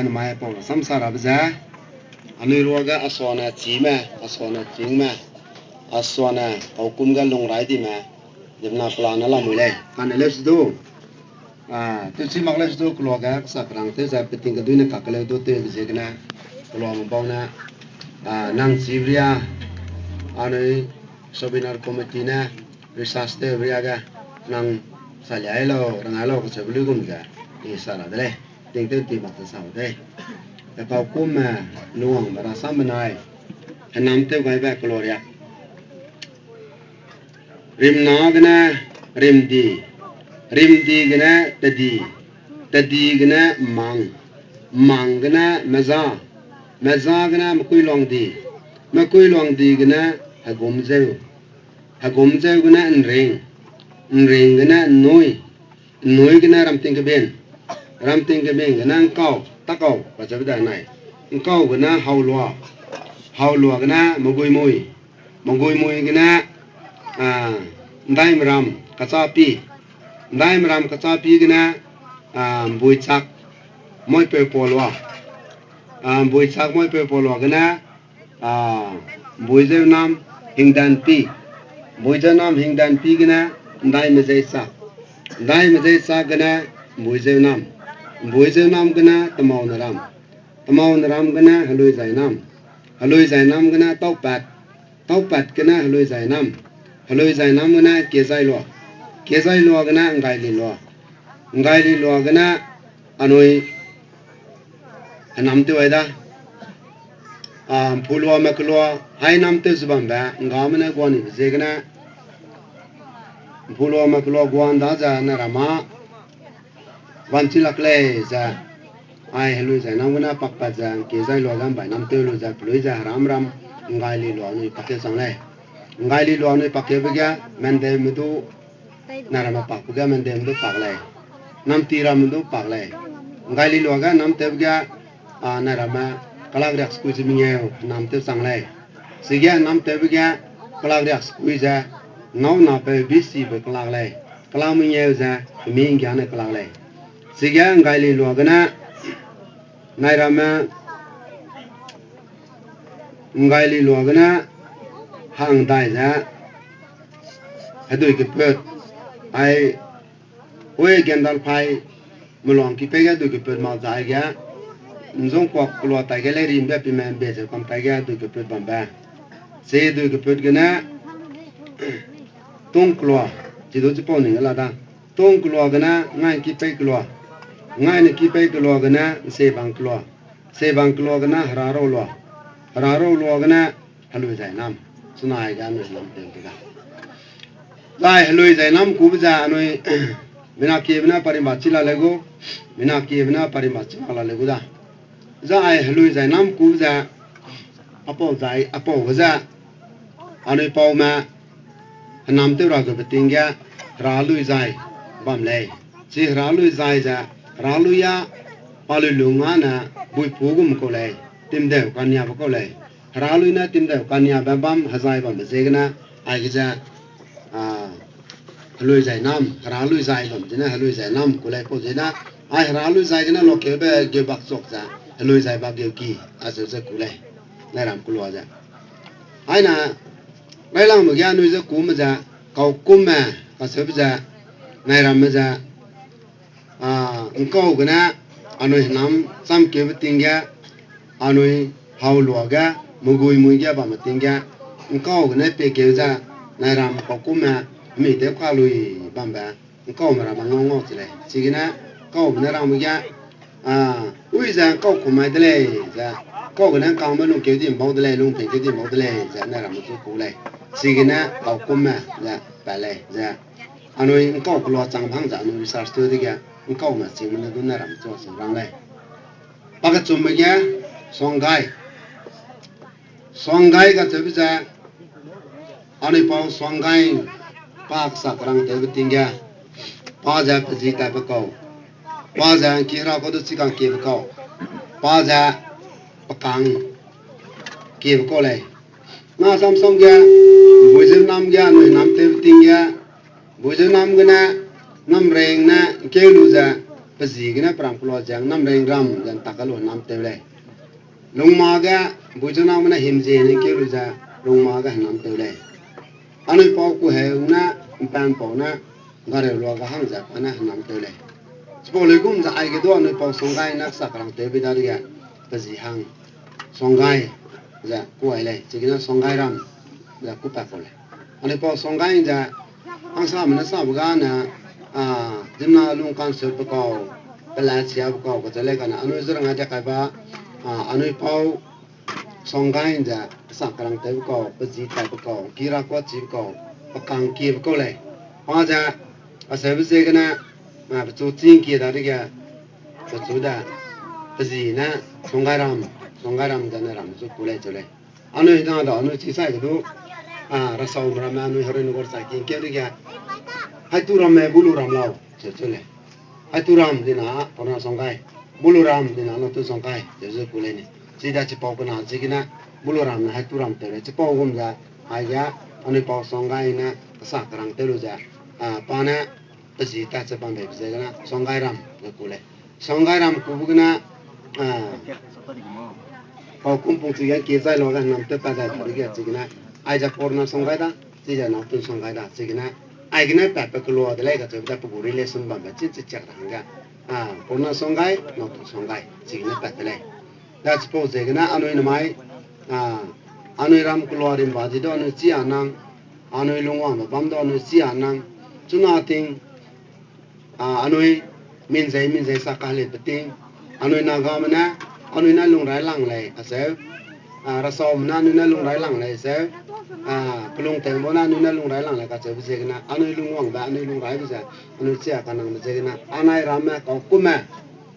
أنا معي بقول سمسارة بزاف أنا الوجا أصوانا تيمة أصوانا تيمة أصوانا أوكم قال لون رايدي ما جبنا فلانا لا مولاه أنا ليش دو تسي مغلش دو كلوجا سكران تسا بتين كدوينة كاكله دو تبزيكنا كلوا مباونا نان سيبريا أنا سبينار كوميتينا ريساس تبرياga nang saliailo rangalo sebelum ga isara dele ting ting ti mak sa de ta pau kum nuang bara samnai nam te gai ba gloria rim nagna rim di gna tadi gna mang gna maza gna makui long di gna hagum zeu gna ring gna noi gna ram ting ben gna kau takau ba jabda nai kau gna haulwa gna magui mui gna ndaim ram kacapi gna buichak moi pe polwa gna buijew nam hingdan pi gna ndai mejai sa gna buijew nam gna tamau naram gna haloi zai nam gna taupat gna haloi zai nam gna kezai lo gna ngai li lo gna anoi anam te waida pulwa maklwa hai nam te zubamba ngamna gwani zegna pulwa maklwa gwanda za narama wanchilakle za ai haloi zai nam gna pakpa za kezai lo gam bai nam te lo za ploi za ram ngai li lo ni pakke sangle ngai li lo ni pakke bega mende mudu narama pakga mende mudu pagle nam tira mudu pagle ngai li lo ga nam te bega narama kalagrak squeeze minyo nam te sangle sigya nam te bega kalagrak squeeze nau na pe bisi be kalagle kalaminyo za min gyane kalagle sigya ngai li lo ga na nairama ngai li lo ga na hang dai za hadoi ke pet ai we gendal pai mulong ki pega do ke pet ma za ga nzong kwa klo ta ga le rim be pi men be je kom ta ga do ke pet bamba se do ke pet gna tong klo ji do ji po ni la da tong klo gna ngai ki pe klo ngai ne ki pe klo gna se bang klo gna hararo lo gna haloi zai nam sunai ga no nam te ga lai haloi zai nam ku ba anoi mina kebna parimachi la lego da za ai haloi zai nam ku za apo ga anoi pau ma nam te ra ga betingya ralui zai bam le ji ralui zai za raluya palu lunga na bui pugum ko le timde kanya ko le ralui na timde kanya bam hazai bam zegna ai ga haloi zai nam haloi zai bam jina haloi zai nam ko le ko jina ai haloi zai gna lo ke be ge bak sok za haloi zai ba ge ki aso se ku le na ram ku lo za ai na lai lang ma ga nu ze ku ma za kau kum ma ka se za na ram ma za ko gna anoi nam sam ke betingya anoi haulu ga mugui ga ba ma tingya ko gna pe ke za na ram ko kum ma mi te kwa lui bamba ko ma ra ma ngo tile sigina ko na ra mu ya ui za ko ko mai de le za ko gna ka ma lu ke di mo de le lu pe ke di mo de le za na ra mu ku le sigina ko ko ma za ba le za anoi ko ko lo chang phang za nu research to de ga ko ma sing ma du na ra mu so rang le ba ga chum ma ya songai ga te za anoi pa songai pak sakrang te betingya pa ja pji ta ba ko pa ja ki ra ko du chi kang ki ba ko pa ja pakang ki ba ko le na sam ga bujil nam ga nam te betingya bujil nam gna nam reng na ke lu za ปะสีกนะปรามกลัวจังน้ำแรงรำจันตะกะโลน้ำเตวเลยลงมากะบุจนามันหิมเจนี่เกี่ยวจะลงมากะน้ำเตวเลยอันนี้พอกูเห็นนะปันปอนะก็เรียกว่าก็หังจับอันนั้นน้ำเตวเลยสปอเลยกุมจะไอ้กระตัวอันนี้พอสงไกนักสักรังเตวไปได้ดีกันปะสีหังสงไกจะกูไอ้เลยจะกินสงไกรำจะกูแปะคนเลยอันนี้พอสงไกจะอังสามันสาบกันนะดิมนาลุงกันเสือปะกอเป็นลายเสียปะกอก็จะเล่กันนะอันนี้จะรังอาจจะใครบ้าอันนี้พอสงไกจะสักรังเตวปะกอปะสีไตปะกอกีรักวัดจีปะกอปะกังกีปะกอเลยเพราะจะอาศัยพิเศษกันนะประตูจีนกีได้ดีกันประตูได้ปะสีนะสงไกรำจะเนี่ยรำจุกุเลยจุเลยอันนี้น่าดออันนี้ที่ใส่ก็ดูรัศมีรามานุฮารินุกอร์สักกินเกี่ยวกับให้ตุรามบุลุรามเราเฉยๆเลยให้ตุรามดินะปนสงไกบุลุรามดินะนตุสงไกเฉยๆกูเลยนี่ซีดาจิปอกนะจิกินะบุลุรามนะให้ตุรามเตเลยจิปอกกุมจะอายะอันนี้ปอกสงไกนะสักครั้งเตลุจะปานะปะจีตาจะปันแบบเจนะสงไกรามกูเลยสงไกรามกูบุกนะพอคุมปุ่งจีกันเกี่ยวใจเรากันน้ำเตปาได้ถอดเกี่ยวจิกินะไอจะปนสงไกได้จีจะน้ำตุสงไกได้จิกินะไอ้กันเนี่ยแบบกลัวอะไรก็จะแบบผู้รีเลชั่นบ้างแบบจิตจักรหังกันปนสงไกนอตสงไกสิ่งนี้แบบเลยแต่สปอร์ตเองนะอันนี้ไม่อันนี้รำกลัวริมบ้านที่โดนจีอานังอันนี้ลงว่าแบบบ้านโดนจีอานังจุน่าติงอันนี้มินใจสักการ์เล็ดติงอันนี้นักการมันนะอันนี้น่าลงไรหลังเลยเสียรัศมีน่านี่น่าลงไรหลังเลยเสียพลุงเต็มบนนั้นนี่น่าลงไรหลังเลยก็จะไปเจอกันนะอันนี้ลงว่างแบบอันนี้ลงไรไปเจออันนี้เสียกันนั่งไปเจอกันนะอันนี้รำเนี่ยก็คุ้มไหม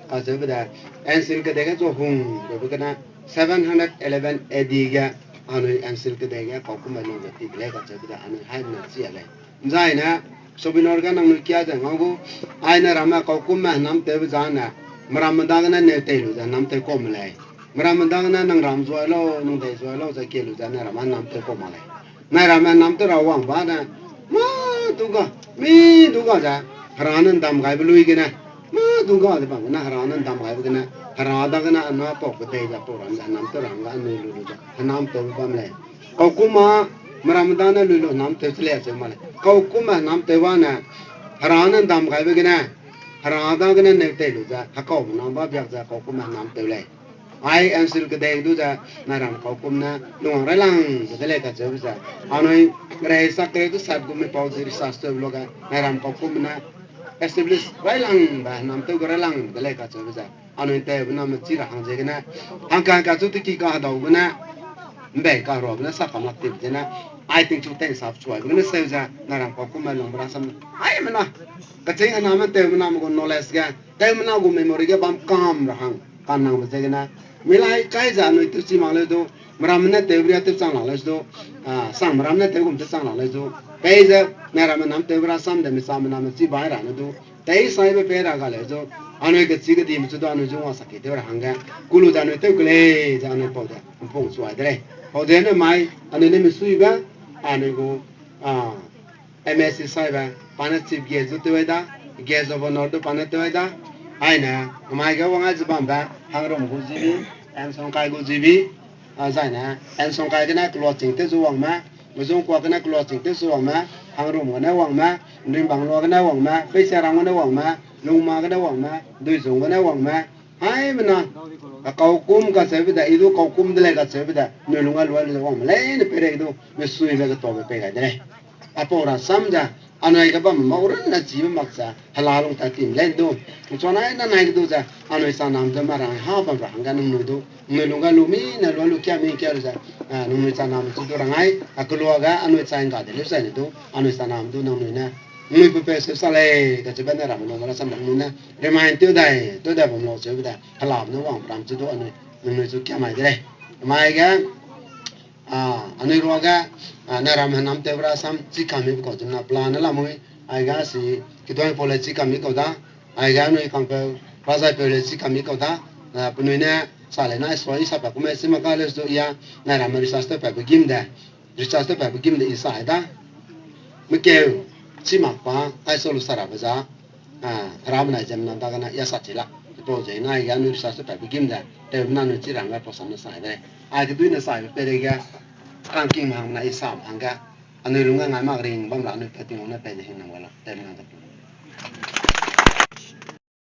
ก็จะไปได้เอ็นซิลก็ได้ก็จะหุ่นเดี๋ยวไปกันนะ711 ADก็อันนี้เอ็นซิลก็ได้ก็คุ้มไหมลงไปตีเลยก็จะไปได้อันนี้ให้มันเสียเลยใช่นะสบินอร์กันนั่งนึกยาจังงั้นกูไอ้เนี่ยรำเนี่ยก็คุ้มไหมน้ำเตะไปจานนะมารำมันดังนั้นเนี่ยเตะรู้จักน้ำเตะก้มเลยมารำมันดังนั้นนั่งรำสวยแล้วนั่งเตะสวยแล้วจะเกี่ยวรู้จักเนี่ยรำมันน้ำเตะก้มเลยนายรำมันน้ำเตะเราว่างบ้านนะมาดูก็มีดูก็จะฮารานันดำไก่ไปลุยกันนะมาดูก็จะบังนะฮารานันดำไก่ไปกันนะฮาราดังนะอันนั้นปกติจะปวดอันน้ำเตะรังกันนี่รู้จักน้ำเตะก้มเลยเขาคุมมารำดังนั้นลุยน้ำเตะเสียเสียมาเลยเขาคุมน้ำเตะว่านะฮารานันดำไก่ไปกันนะฮาราดังนั้นเนี่ยเตะรู้จักฮักเขาน้ำบ้าอยากจะเขาคุมน้ำเตะเลยไอ้อันสิลก็ได้ดูจะนารำเขาคุมนะลุงไรลังจะเล่นกันเจอจะอันนี้เรื่องสักเรื่องก็สัตว์ก็ไม่พอจะริสัสเตอร์โลกันนารำเขาคุมนะเอสเตบลิสไรลังแบบน้ำเต้าก็ไรลังจะเล่นกันเจอจะอันนี้เต้บุญน้ำมันจีระหังเจกันนะหังการการจุดที่ก้าวดาวกันนะเบการรอบนะสักคำนักติดนะไอ้ถึงจุดเต้สับช่วยกันนะเซลจะนารำเขาคุมมาลงบราสัมไอ้มันนะกระเจิงน้ำมันเต้บุญน้ำก็โนเลสกันเต้บุญน้ำก็เมมโมรี่ก็บัมคามระหังการนั่งมันเจกันนะเวลาใครจะนุ้ยตุ่มซีมาเลยดูมรำเนี่ยเตวรีตุ่มสังหลังเลยดูสังมรำเนี่ยเตวกุมตุ่มสังหลังเลยดูไปจะเนี่ยรำน้ำเตวรีสัมเดมิสัมน้ำซีบายร้านดูแต่อีสายไปเป็นอะไรเลยดูอันนี้ก็สิ่งที่มีจุดอันนี้จุดว่าสักทีเดียวหังกันกุลูจานุ้ยเตวกุเลยจานุ้ยพอได้ผมพูดสวยได้พอได้เนี่ยไม่อันนี้เนี่ยมีสุยบ้างอันนี้กูMSC สายบ้างปานจิบเกจุดเตวได้เกจอบนอร์ดูปานเตวได้ไอ้เนี่ยไม่ก็ว่าไงจะบ้างบ้างหังรำกูจีบีเอ็นสงไกกูจีบีใช่นะเอ็นสงไกกันนะกลัวจริงเตจวังมาไม่จงกว่ากันนะกลัวจริงเตจวังมาหังรำกันนะวังมาริมบังลัวกันนะวังมาไปเชียรังกันนะวังมาลุงมากันนะวังมาดุยสงกันนะวังมาไอ้มันนะเขาคุมกับเสพได้อีดูเขาคุมได้เลยกับเสพได้เนื้อลุงกันวันนี้วังมาเลยนี่เป็นอะไรดูไม่สุยเลยก็ตัวไปกันเลยอะพอเราซ้ำจ้ะอันนี้ก็บ้ามาอุรนจีบมักจะฮัลาลงตัดทิ้งเล่นดูชวนไอ้นั่นไอ้ก็ดูจ้ะอันนี้สานามจะมารังหาบังรังกันนุ่มดูนุ่มลุงกันลุมีนั่นลุงลุกแค่มีแค่รู้จ้ะนุ่มสานามจะดูรังไอ้ก็ลัวกันอันนี้ใส่กันเดี๋ยวใส่ดูอันนี้สานามดูนุ่มนะนุ่มเพื่อเสพสารก็จะเป็นอะไรมันเราสมบัตินุ่มนะเรื่องมันตัวใดผมรู้สึกว่าฮัลาลนึกว่าพรำจะดูอันนี้นุ่มจะแค่ไม่ได้ไม่กันอันนี้รู้กันนารำน้ำเทวราสัมจิกามิก็จะนับล้านละมั้ยไอ้กาสิคิดว่าพอเลยจิกามิก็ได้ไอ้กาหนุ่ยคังเปภาษาเปเลยจิกามิก็ได้ปนุยเนี่ยสายน่ะสวยสับก็ไม่สิมาการเลยสุยานารำริสัสเตไปบุกิมได้ริสัสเตไปบุกิมได้อีสายได้เมื่อกี้ชิมักปะไอ้โซลุสระภาษา ramna jamna dagana yasatila to jena ya nu sa sa begimda te na nu jiranga to sanna sai de a de duina sai perega ranking mang na isam hanga anu runga ngai mak ring bam la nu pating na pe de hin wala te na